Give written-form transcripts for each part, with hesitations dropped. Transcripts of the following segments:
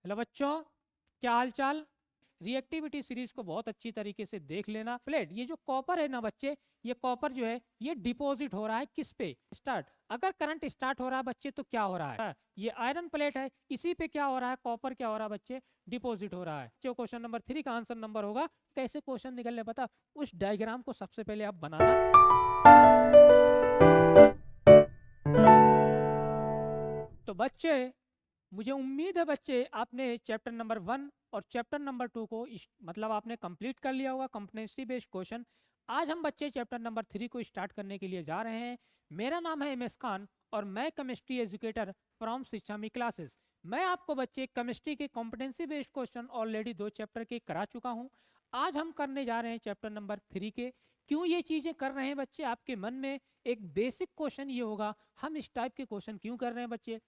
Hello बच्चों, क्या हाल चाल। रिएक्टिविटी सीरीज को बहुत अच्छी तरीके से देख लेना। प्लेट, ये जो कॉपर है ना बच्चे, ये कॉपर जो है ये डिपॉजिट हो रहा है किस पे? स्टार्ट। अगर करंट स्टार्ट हो रहा है बच्चे तो क्या हो रहा है? ये आयरन प्लेट है, इसी पे क्या हो रहा है? कॉपर क्या हो रहा है बच्चे? डिपॉजिट हो रहा है। जो क्वेश्चन नंबर 3 का आंसर नंबर होगा। कैसे क्वेश्चन निकलने पता, उस डायग्राम को सबसे पहले आप बनाना। तो बच्चे, मुझे उम्मीद है बच्चे आपने चैप्टर नंबर 1 और चैप्टर नंबर 2 को मतलब आपने कंप्लीट कर लिया होगा, कंप्टेंसी बेस्ड क्वेश्चन। आज हम बच्चे चैप्टर नंबर 3 को स्टार्ट करने के लिए जा रहे हैं। मेरा नाम है MS खान और मैं केमिस्ट्री एजुकेटर फ्रॉम शिक्षामी क्लासेस। मैं आपको बच्चे केमिस्ट्री के competency based question already 2 chapter के करा चुका हूं। आज हम करने जा रहे हैं चैप्टर नंबर 3 के। क्यों ये चीज़ें कर रहे हैं बच्चे? आपके मन में एक बेसिक क्वेश्चन ये होगा, हम इस टाइप के क्वेश्चन क्यों कर रहे हैं बच्चे?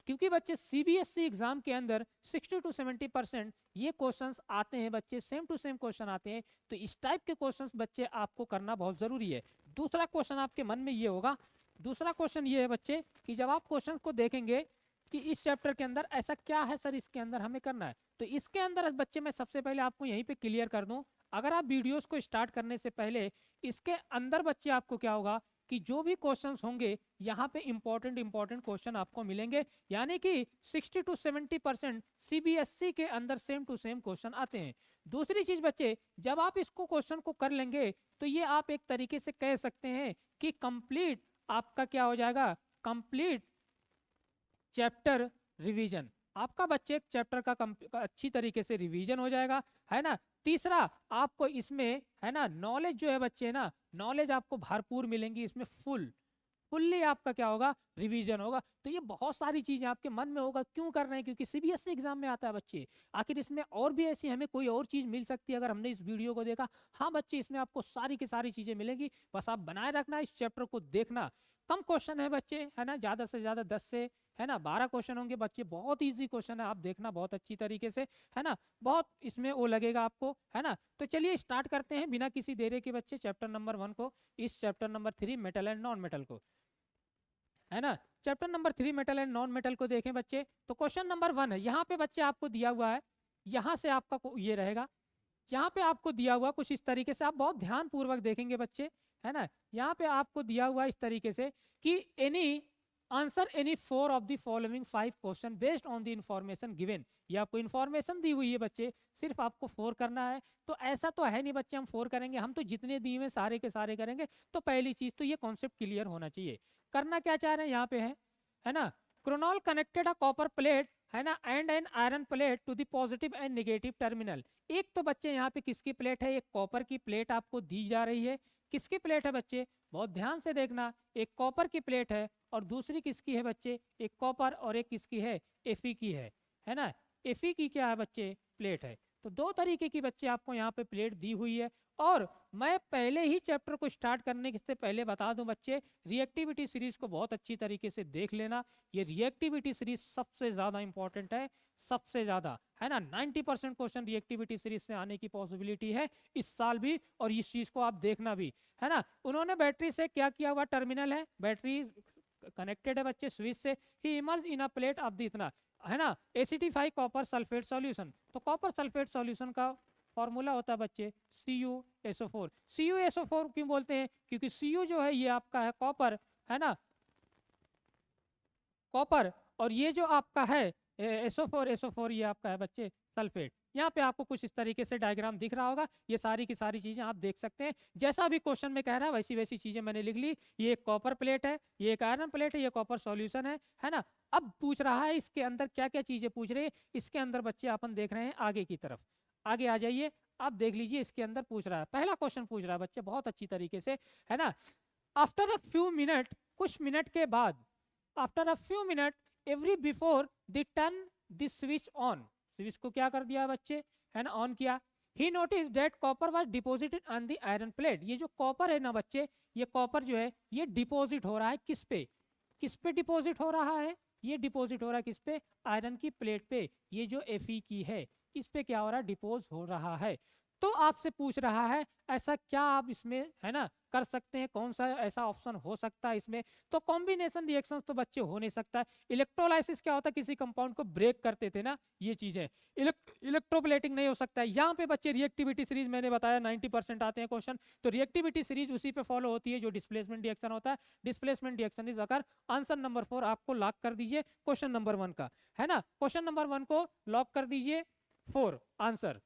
क्योंकि बच्चे CBSE एग्जाम के अंदर 60 to 70% ये क्वेश्चंस आते हैं बच्चे, सेम टू सेम क्वेश्चन आते हैं। तो इस टाइप के क्वेश्चंस बच्चे आपको करना बहुत ज़रूरी है। दूसरा क्वेश्चन आपके मन में ये होगा, दूसरा क्वेश्चन ये है बच्चे कि जब आप क्वेश्चन को देखेंगे कि इस चैप्टर के अंदर ऐसा क्या है सर, इसके अंदर हमें करना है, तो इसके अंदर बच्चे मैं सबसे पहले आपको यहीं पे क्लियर कर दूं। अगर आप वीडियोस को स्टार्ट करने से पहले इसके अंदर बच्चे आपको क्या होगा कि जो भी क्वेश्चंस होंगे यहाँ पे इंपॉर्टेंट क्वेश्चन आपको मिलेंगे। यानी कि 60 to 70% CBSE के अंदर सेम टू सेम क्वेश्चन आते हैं। दूसरी चीज बच्चे, जब आप इसको क्वेश्चन को कर लेंगे तो ये आप एक तरीके से कह सकते हैं कि कंप्लीट आपका क्या हो जाएगा, कंप्लीट चैप्टर रिवीजन। आपका बच्चे एक चैप्टर का अच्छी तरीके से रिवीजन हो जाएगा, है ना। तीसरा, आपको इसमें है ना नॉलेज जो है बच्चे ना, नॉलेज आपको भरपूर मिलेंगी इसमें, फुल्ली आपका क्या होगा, रिवीजन होगा। तो ये बहुत सारी चीजें आपके मन में होगा क्यों कर रहे हैं, क्योंकि CBSE एग्जाम में आता है बच्चे। आखिर इसमें और भी ऐसी हमें कोई और चीज मिल सकती है अगर हमने इस वीडियो को देखा? हाँ बच्चे, इसमें आपको सारी की सारी चीजें मिलेंगी, बस आप बनाए रखना, इस चैप्टर को देखना। कम क्वेश्चन है बच्चे, है ना, ज्यादा से ज्यादा 10 से है ना 12 क्वेश्चन होंगे बच्चे। बहुत इजी क्वेश्चन है, आप देखना बहुत अच्छी तरीके से, है ना। बहुत इसमें वो लगेगा आपको, है ना। तो चलिए स्टार्ट करते हैं बिना किसी देरी के बच्चे चैप्टर नंबर 1 को, इस chapter number 3 metal and non metal को, है ना। Chapter number 3 metal and non metal को देखें बच्चे। तो क्वेश्चन नंबर 1 है, यहाँ पे बच्चे आपको दिया हुआ है, यहाँ से आपका ये रहेगा, यहाँ पे आपको दिया हुआ कुछ इस तरीके से, आप बहुत ध्यान पूर्वक देखेंगे बच्चे, है ना। यहाँ पे आपको दिया हुआ इस तरीके से कि any answer any 4 of the following 5 question based on the information given. ये आपको इन्फॉर्मेशन दी हुई है बच्चे, सिर्फ आपको 4 करना है। तो ऐसा तो है नहीं बच्चे हम 4 करेंगे, हम तो जितने दिए हुए सारे के सारे करेंगे। तो पहली चीज तो ये कॉन्सेप्ट क्लियर होना चाहिए। करना क्या चाह रहे हैं यहाँ पे है ना। क्रोनॉल कनेक्टेड अ कॉपर प्लेट, है ना, and an iron plate to the positive and negative terminal. एक तो बच्चे यहाँ पे किसकी प्लेट है, एक कॉपर की प्लेट आपको दी जा रही है। किसकी प्लेट है बच्चे, बहुत ध्यान से देखना, एक कॉपर की प्लेट है और दूसरी किसकी है बच्चे, एक कॉपर और एक किसकी है, Fe की है ना। Fe की क्या है बच्चे, प्लेट है। तो दो तरीके की बच्चे आपको यहाँ पे प्लेट दी हुई है। और मैं पहले ही चैप्टर को स्टार्ट करने से पहले बता दूं बच्चे, रिएक्टिविटी सीरीज को बहुत अच्छी तरीके से देख लेना। ये रिएक्टिविटी सीरीज सबसे ज्यादा इंपॉर्टेंट है, सबसे ज्यादा, है ना। 90% क्वेश्चन रिएक्टिविटी सीरीज से आने की पॉसिबिलिटी है इस साल भी, और इस चीज को आप देखना भी, है ना। उन्होंने बैटरी से क्या किया हुआ, टर्मिनल है, बैटरी कनेक्टेड है बच्चे स्विच से, he immerse in a plate of the इतना, है ना, एसिडिफाई कॉपर सल्फेट सॉल्यूशन। तो कॉपर सल्फेट सॉल्यूशन का फॉर्मूला होता है बच्चे CuSO4। CuSO4 क्यों बोलते हैं, क्योंकि Cu जो है ये आपका है कॉपर, है ना, कॉपर, और ये जो आपका है SO4 ये आपका है बच्चे सल्फेट। यहाँ पे आपको कुछ इस तरीके से डायग्राम दिख रहा होगा, ये सारी की सारी चीजें आप देख सकते हैं। जैसा भी क्वेश्चन में कह रहा है वैसी वैसी चीजें मैंने लिख ली। ये एक कॉपर प्लेट है, ये एक आयरन प्लेट है, ये कॉपर सॉल्यूशन है ना। अब पूछ रहा है इसके अंदर क्या क्या चीजें पूछ रहे हैं। इसके अंदर बच्चे अपन देख रहे हैं आगे की तरफ, आगे आ जाइए, आप देख लीजिए इसके अंदर पूछ रहा है। पहला क्वेश्चन पूछ रहा है बच्चे बहुत अच्छी तरीके से, है ना। आफ्टर अ फ्यू मिनट, कुछ मिनट के बाद, after a few minute every before the turn the switch on, switch को क्या कर दिया बच्चे, है ना, ऑन किया। He notice that copper was deposited on the iron plate. ये जो कॉपर है ना बच्चे, ये कॉपर जो है ये डिपॉजिट हो रहा है किस पे, किस पे डिपॉजिट हो रहा है, ये डिपॉजिट हो रहा है किस पे, आयरन की प्लेट पे। ये जो Fe की है इस पे क्या हो रहा है, डिपोज हो रहा है। तो आपसे पूछ रहा है ऐसा क्या आप इसमें है ना कर सकते हैं, कौन सा ऐसा ऑप्शन हो सकता है इसमें। तो कॉम्बिनेशन रिएक्शंस तो बच्चे हो नहीं सकता है। इलेक्ट्रोलाइसिस क्या होता है, किसी कंपाउंड को ब्रेक करते थे ना, ये चीजें। इलेक्ट्रोप्लेटिंग नहीं हो सकता है। यहाँ पे बच्चे रिएक्टिविटी सीरीज मैंने बताया 90% आते हैं क्वेश्चन, तो रिएक्टिविटी सीरीज उसी पे फॉलो होती है जो डिस्प्लेसमेंट रिएक्शन होता है। डिस्प्लेसमेंट रिएक्शन इज अगर आंसर नंबर 4 आपको लॉक कर दीजिए क्वेश्चन नंबर 1 का, है ना। क्वेश्चन नंबर 1 को लॉक कर दीजिए 4 आंसर।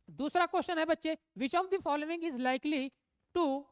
दूसरा क्वेश्चन है बच्चे, which of the following is likely to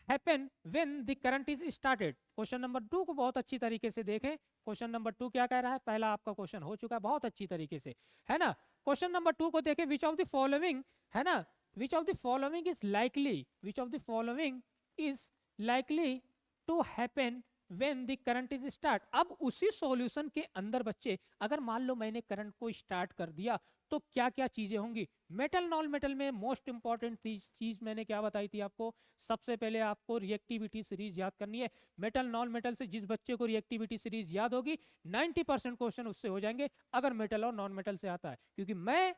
happen when the current is started. Question number 2 को बहुत अच्छी तरीके से देखें। क्वेश्चन नंबर 2 क्या कह रहा है, पहला आपका क्वेश्चन हो चुका है बहुत अच्छी तरीके से, है ना। क्वेश्चन नंबर 2 को देखें, विच ऑफ द फॉलोइंग, है ना, which of the following is likely, which of the following is likely to happen when the current is start. अब उसी सॉल्यूशन के अंदर बच्चे अगर मान लो मैंने करंट को स्टार्ट कर दिया तो क्या क्या चीजें होंगी। मेटल नॉन मेटल में मोस्ट इंपॉर्टेंट चीज मैंने क्या बताई थी आपको, सबसे पहले आपको रिएक्टिविटी सीरीज याद करनी है। मेटल नॉन मेटल से जिस बच्चे को रिएक्टिविटी सीरीज याद होगी 90% क्वेश्चन उससे हो जाएंगे अगर मेटल और नॉन मेटल से आता है। क्योंकि मैं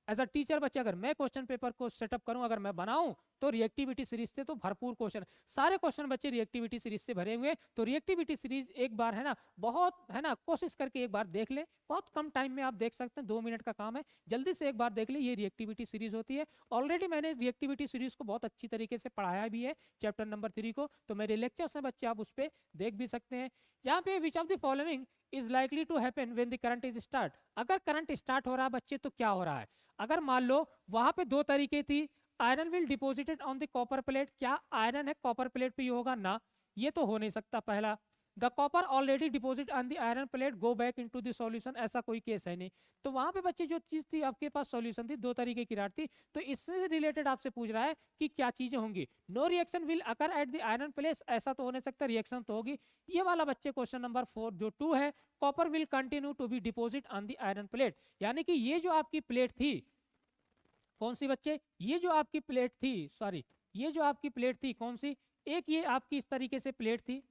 एज अ टीचर बच्चे अगर मैं क्वेश्चन पेपर को सेटअप करूं, अगर मैं बनाऊं तो रिएक्टिविटी सीरीज से तो भरपूर क्वेश्चन, सारे क्वेश्चन बच्चे रिएक्टिविटी सीरीज से भरे हुए। तो रिएक्टिविटी सीरीज एक बार है ना बहुत है ना कोशिश करके एक बार देख ले, बहुत कम टाइम में आप देख सकते हैं, 2 मिनट का काम है, जल्दी से एक बार देख ले। ये रिएक्टिविटी सीरीज होती है। ऑलरेडी मैंने रिएक्टिविटी सीरीज को बहुत अच्छी तरीके से पढ़ाया भी है चैप्टर नंबर 3 को, तो मेरे लेक्चर्स हैं बच्चे आप उस पर देख भी सकते हैं। यहाँ पे which of the following is likely to happen when the current is start. अगर करंट स्टार्ट हो रहा है बच्चे तो क्या हो रहा है, अगर मान लो वहां पे 2 तरीके थी, iron will deposited on the copper plate, क्या आयरन है कॉपर प्लेट पे ये होगा ना, ये तो हो नहीं सकता पहला। The copper already deposit on the iron plate go back into the solution, ऐसा कोई केस है नहीं। तो वहां पे बच्चे जो चीज थी आपके पास सॉल्यूशन थी, 2 तरीके की राड थी, तो इससे रिलेटेड आपसे पूछ रहा है कि क्या चीजें होंगी। No reaction will occur at the iron place, ऐसा तो हो नहीं सकता, रिएक्शन तो होगी। ये वाला बच्चे क्वेश्चन नंबर 4 जो 2 है, copper will continue to be deposit on the iron plate, यानी कि ये जो आपकी प्लेट थी, कौन सी बच्चे, ये जो आपकी प्लेट थी, सॉरी ये जो आपकी प्लेट थी कौन सी, एक ये आपकी इस तरीके से प्लेट थी,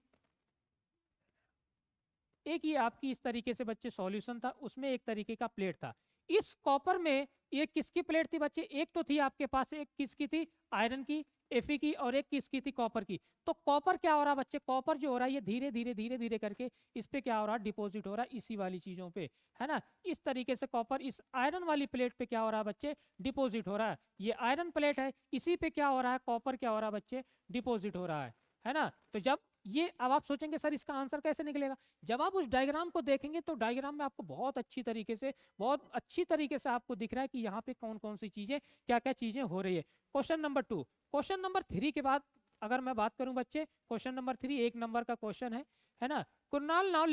एक ये आपकी इस तरीके से बच्चे सॉल्यूशन था, उसमें एक तरीके का प्लेट था। इस कॉपर में ये किसकी प्लेट थी बच्चे, एक तो थी आपके पास, एक किसकी थी, आयरन की एफी की, और एक किसकी थी, कॉपर की। तो कॉपर क्या हो रहा है बच्चे, कॉपर जो हो रहा है ये धीरे धीरे धीरे धीरे करके इस पे क्या हो रहा है, डिपॉजिट हो रहा है इसी वाली चीजों पे, है ना। इस तरीके से कॉपर इस आयरन वाली प्लेट पे क्या हो रहा है बच्चे, डिपॉजिट हो रहा है। ये आयरन प्लेट है, इसी पे क्या हो रहा है, कॉपर क्या हो रहा है बच्चे, डिपॉजिट हो रहा है ना। तो जब ये, अब आप सोचेंगे सर इसका आंसर कैसे निकलेगा, जब आप उस डायग्राम को देखेंगे तो डायग्राम में आपको बहुत अच्छी तरीके से, बहुत अच्छी तरीके से आपको दिख रहा है कि यहाँ पे कौन कौन सी चीजें, क्या क्या चीजें हो रही है। क्वेश्चन नंबर 2, क्वेश्चन नंबर 3 के बाद अगर मैं बात करूं बच्चे, क्वेश्चन नंबर 3 1 नंबर का क्वेश्चन है ना। Kunal now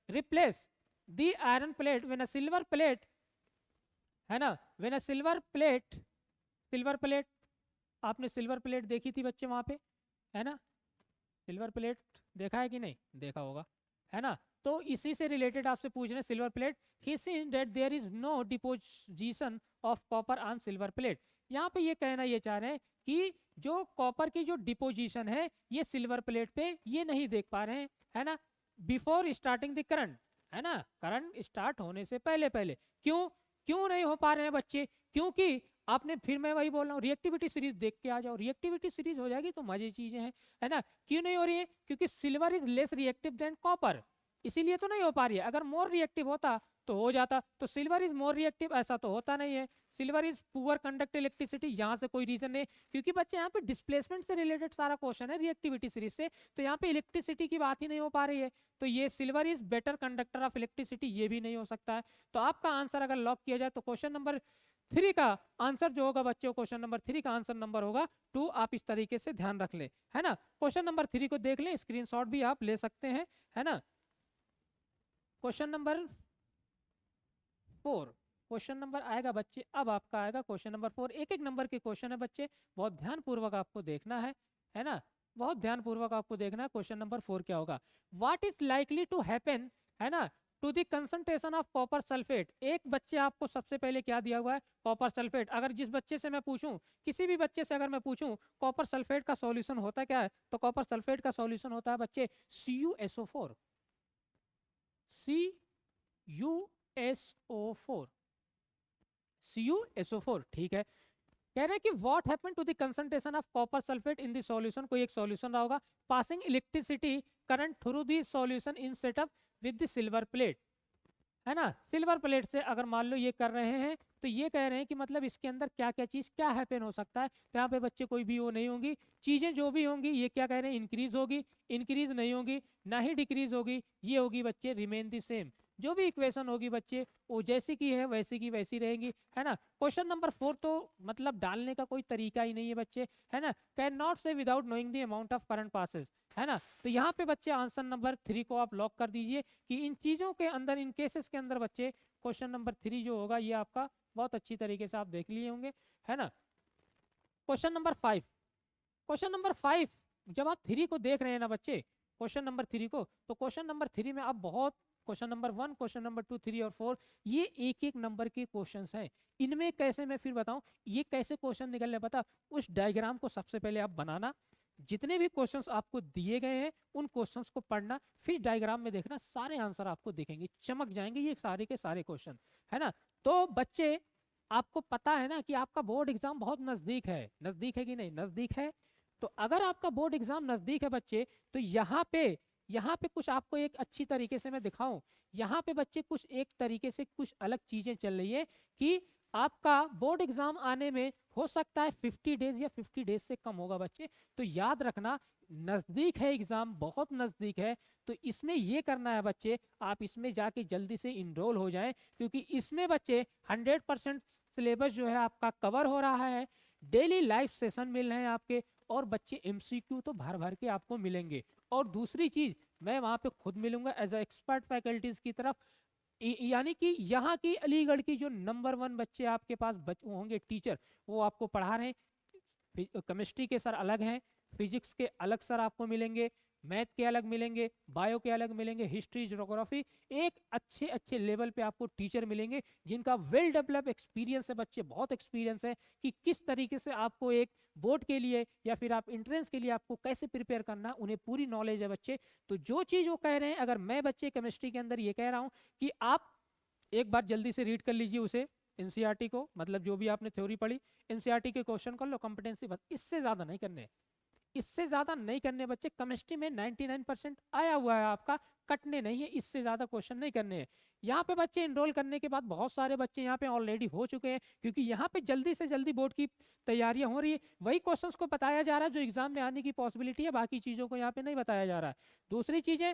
replace the iron plate when a silver plate, है ना, when a silver plate, silver plate, आपने सिल्वर प्लेट देखी थी बच्चे वहां पे, है ना, सिल्वर प्लेट देखा है कि नहीं देखा होगा, है ना। तो इसी से रिलेटेड आपसे पूछ रहे हैं silver plate, he seen that there is no deposition of copper on silver plate. यहाँ पे ये कहना ये चाह रहे हैं कि जो कॉपर की जो डिपोजिशन है ये सिल्वर प्लेट पे ये नहीं देख पा रहे हैं, है ना, बिफोर स्टार्टिंग द करंट, है ना, करंट स्टार्ट होने से पहले पहले। क्यों क्यों नहीं हो पा रहे हैं बच्चे, क्योंकि आपने, फिर मैं वही बोल रहा हूँ, रिएक्टिविटी सीरीज देख के आ जाओ, रिएक्टिविटी सीरीज हो जाएगी तो मजे चीजें हैं, है ना। क्यों नहीं हो रही है, क्योंकि silver is less reactive than copper, इसीलिए तो नहीं हो पा रही है। अगर मोर रिएक्टिव होता तो हो जाता, तो सिल्वर इज मोर रिएक्टिव, ऐसा तो होता नहीं है। Silver is poor conduct electricity, यहाँ से कोई रीजन नहीं, क्योंकि बच्चे यहाँ पे डिस्प्लेसमेंट से रिलेटेड सारा क्वेश्चन है रिएक्टिविटी सीरीज से, तो यहाँ पे इलेक्ट्रिसिटी की बात ही नहीं हो पा रही है। तो ये silver is better conductor of electricity, ये भी नहीं हो सकता है। तो आपका आंसर अगर लॉक किया जाए तो क्वेश्चन नंबर 3 का आंसर जो होगा बच्चों, क्वेश्चन नंबर 3 का आंसर नंबर होगा 2, आप इस तरीके से ध्यान रख ले, है ना। क्वेश्चन नंबर 3 को देख लें, स्क्रीनशॉट भी आप ले सकते हैं, है ना। क्वेश्चन नंबर 4, क्वेश्चन नंबर आएगा बच्चे, अब आपका आएगा क्वेश्चन नंबर 4, एक एक नंबर के क्वेश्चन है बच्चे, बहुत ध्यान पूर्वक आपको देखना है ना, बहुत ध्यान पूर्वक आपको देखना है। क्वेश्चन नंबर 4 क्या होगा, what is likely to happen, है ना, to the concentration of copper sulphate. एक बच्चे आपको सबसे पहले क्या दिया हुआ है, कॉपर सल्फेट। अगर जिस बच्चे से मैं पूछूं, किसी भी बच्चे से अगर मैं पूछूं कॉपर सल्फेट का सॉल्यूशन होता क्या है, तो कॉपर सल्फेट का सॉल्यूशन होता है बच्चे CuSO4, CuSO4, CuSO4, ठीक है। कह रहे हैं कि what happen to the concentration of copper sulphate in the solution, कोई एक सॉल्यूशन रहा होगा, passing electricity current through the solution in setup with the silver plate, है ना। सिल्वर प्लेट से अगर मान लो ये कर रहे हैं तो ये कह रहे हैं कि मतलब इसके अंदर क्या क्या चीज़ क्या हैपन हो सकता है। तो यहाँ पे बच्चे कोई भी वो नहीं होंगी, चीज़ें जो भी होंगी ये क्या कह रहे हैं, इंक्रीज होगी, इंक्रीज नहीं होगी, ना ही डिक्रीज होगी, ये होगी बच्चे रिमेन द सेम। जो भी इक्वेशन होगी बच्चे वो जैसी की है वैसी की वैसी रहेगी, है ना। क्वेश्चन नंबर 4 तो मतलब डालने का कोई तरीका ही नहीं है बच्चे, है ना। कैन नॉट से without knowing the amount of current passes, है ना। तो यहाँ पे बच्चे आंसर नंबर 3 को आप लॉक कर दीजिए कि इन चीज़ों के अंदर, इन केसेस के अंदर बच्चे क्वेश्चन नंबर 3 जो होगा ये आपका बहुत अच्छी तरीके से आप देख लिए होंगे, है ना। क्वेश्चन नंबर 5, क्वेश्चन नंबर 5 जब आप 3 को देख रहे हैं ना बच्चे, क्वेश्चन नंबर 3 को, तो क्वेश्चन नंबर 3 में आप बहुत, क्वेश्चन नंबर 1, क्वेश्चन नंबर 2, 3 और 4 ये एक एक नंबर के क्वेश्चंस हैं। इनमें कैसे, मैं फिर बताऊं ये कैसे क्वेश्चन निकलने, पता, उस डायग्राम को सबसे पहले आप बनाना, जितने भी क्वेश्चंस आपको दिए गए हैं उन क्वेश्चंस को पढ़ना, फिर डायग्राम में देखना, सारे आंसर आपको दिखेंगे, चमक जाएंगे ये सारे के सारे क्वेश्चन, है ना। तो बच्चे आपको पता है ना कि आपका बोर्ड एग्जाम बहुत नजदीक है, नजदीक है कि नहीं, नजदीक है। तो अगर आपका बोर्ड एग्जाम नजदीक है बच्चे, तो यहाँ पे कुछ आपको एक अच्छी तरीके से मैं दिखाऊं, यहाँ पे बच्चे कुछ एक तरीके से कुछ अलग चीजें चल रही है कि आपका बोर्ड एग्जाम आने में हो सकता है 50 डेज या 50 डेज से कम होगा बच्चे। तो याद रखना नजदीक है एग्जाम, बहुत नजदीक है, तो इसमें ये करना है बच्चे, आप इसमें जाके जल्दी से इनरोल हो जाएं, क्योंकि इसमें बच्चे 100% सिलेबस जो है आपका कवर हो रहा है, डेली लाइव सेशन मिल रहे हैं आपके, और बच्चे एमसीक्यू तो भर भर के आपको मिलेंगे। और दूसरी चीज, मैं वहां पे खुद मिलूंगा एज ए एक्सपर्ट फैकल्टीज की तरफ, यानी कि यहाँ की अलीगढ़ की जो नंबर 1 बच्चे आपके पास होंगे टीचर, वो आपको पढ़ा रहे हैं। केमिस्ट्री के सर अलग हैं, फिजिक्स के अलग सर आपको मिलेंगे, मैथ के अलग मिलेंगे, बायो के अलग मिलेंगे, हिस्ट्री, ज्योग्राफी, एक अच्छे अच्छे लेवल पे आपको टीचर मिलेंगे जिनका वेल डेवलप एक्सपीरियंस है बच्चे, बहुत एक्सपीरियंस है कि किस तरीके से आपको एक बोर्ड के लिए या फिर आप एंट्रेंस के लिए आपको कैसे प्रिपेयर करना, उन्हें पूरी नॉलेज है बच्चे। तो जो चीज़ वो कह रहे हैं, अगर मैं बच्चे केमिस्ट्री के अंदर ये कह रहा हूँ कि आप एक बार जल्दी से रीड कर लीजिए उसे, एनसीईआरटी को, मतलब जो भी आपने थ्योरी पढ़ी एनसीईआरटी के क्वेश्चन कर लो, कॉम्पिटेंसी बस, इससे ज़्यादा नहीं करने, इससे ज्यादा नहीं करने बच्चे। केमिस्ट्री में 99% आया हुआ है आपका, कटने नहीं है, इससे ज्यादा क्वेश्चन नहीं करने हैं। यहाँ पे बच्चे इनरोल करने के बाद बहुत सारे बच्चे यहाँ पे ऑलरेडी हो चुके हैं, क्योंकि यहाँ पे जल्दी से जल्दी बोर्ड की तैयारियां हो रही है, वही क्वेश्चंस को बताया जा रहा है जो एग्जाम में आने की पॉसिबिलिटी है, बाकी चीजों को यहाँ पे नहीं बताया जा रहा है। दूसरी चीजें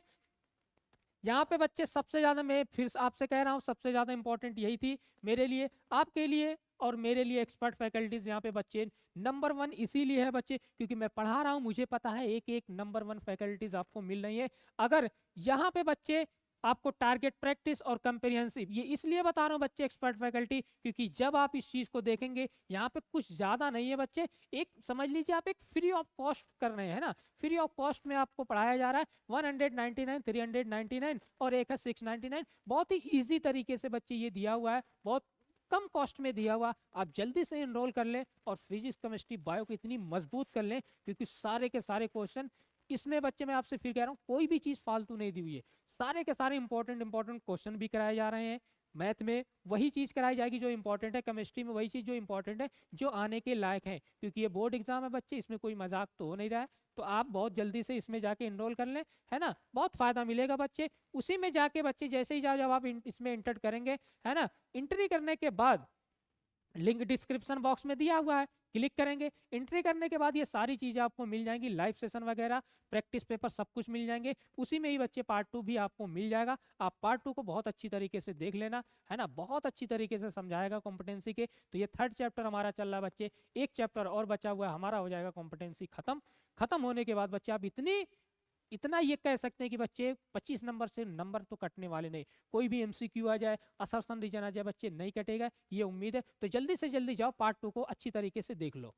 यहाँ पे बच्चे सबसे ज्यादा, मैं फिर आपसे कह रहा हूँ सबसे ज्यादा इंपॉर्टेंट यही थी मेरे लिए, आपके लिए और मेरे लिए, एक्सपर्ट फैकल्टीज यहाँ पे बच्चे नंबर 1 इसीलिए है बच्चे क्योंकि मैं पढ़ा रहा हूँ, मुझे पता है एक एक नंबर 1 फैकल्टीज आपको मिल रही है। अगर यहाँ पे बच्चे आपको टारगेट प्रैक्टिस और कंप्रिहेंसिव, ये इसलिए बता रहा हूँ बच्चे एक्सपर्ट फैकल्टी, क्योंकि जब आप इस चीज़ को देखेंगे यहाँ पे कुछ ज़्यादा नहीं है बच्चे, एक समझ लीजिए आप एक फ्री ऑफ कॉस्ट कर रहे हैं ना, फ्री ऑफ कॉस्ट में आपको पढ़ाया जा रहा है। 199, 399 और एक है 699, बहुत ही ईजी तरीके से बच्चे ये दिया हुआ है, बहुत कम कॉस्ट में दिया हुआ, आप जल्दी से इनरोल कर लें और फिजिक्स, केमिस्ट्री, बायो को इतनी मजबूत कर लें, क्योंकि सारे के सारे क्वेश्चन इसमें बच्चे, मैं आपसे फिर कह रहा हूँ कोई भी चीज़ फालतू नहीं दी हुई है, सारे के सारे इंपॉर्टेंट क्वेश्चन भी कराए जा रहे हैं। मैथ में वही चीज़ कराई जाएगी जो इंपॉर्टेंट है, केमिस्ट्री में वही चीज़ जो इंपॉर्टेंट है, जो आने के लायक है, क्योंकि ये बोर्ड एग्जाम है बच्चे, इसमें कोई मजाक तो हो नहीं रहा है। तो आप बहुत जल्दी से इसमें जाके इनरोल कर लें, है ना, बहुत फ़ायदा मिलेगा बच्चे। उसी में जाके बच्चे जैसे ही जाओ, जब आप इसमें इंटर करेंगे, है ना, एंट्री करने के बाद लिंक डिस्क्रिप्शन बॉक्स में दिया हुआ है, क्लिक करेंगे, एंट्री करने के बाद ये सारी चीज़ें आपको मिल जाएंगी, लाइव सेशन वगैरह, प्रैक्टिस पेपर, सब कुछ मिल जाएंगे। उसी में ही बच्चे पार्ट 2 भी आपको मिल जाएगा, आप पार्ट 2 को बहुत अच्छी तरीके से देख लेना, है ना, बहुत अच्छी तरीके से समझाएगा कॉम्पिटेंसी के। तो ये 3rd चैप्टर हमारा चल रहा है बच्चे, एक चैप्टर और बचा हुआ है, हमारा हो जाएगा कॉम्पिटेंसी खत्म होने के बाद बच्चे आप इतना ये कह सकते हैं कि बच्चे 25 नंबर से नंबर तो कटने वाले नहीं, कोई भी एमसीक्यू आ जाए, असर्शन रीजन आ जाए, बच्चे नहीं कटेगा, ये उम्मीद है। तो जल्दी से जल्दी जाओ, पार्ट 2 को अच्छी तरीके से देख लो।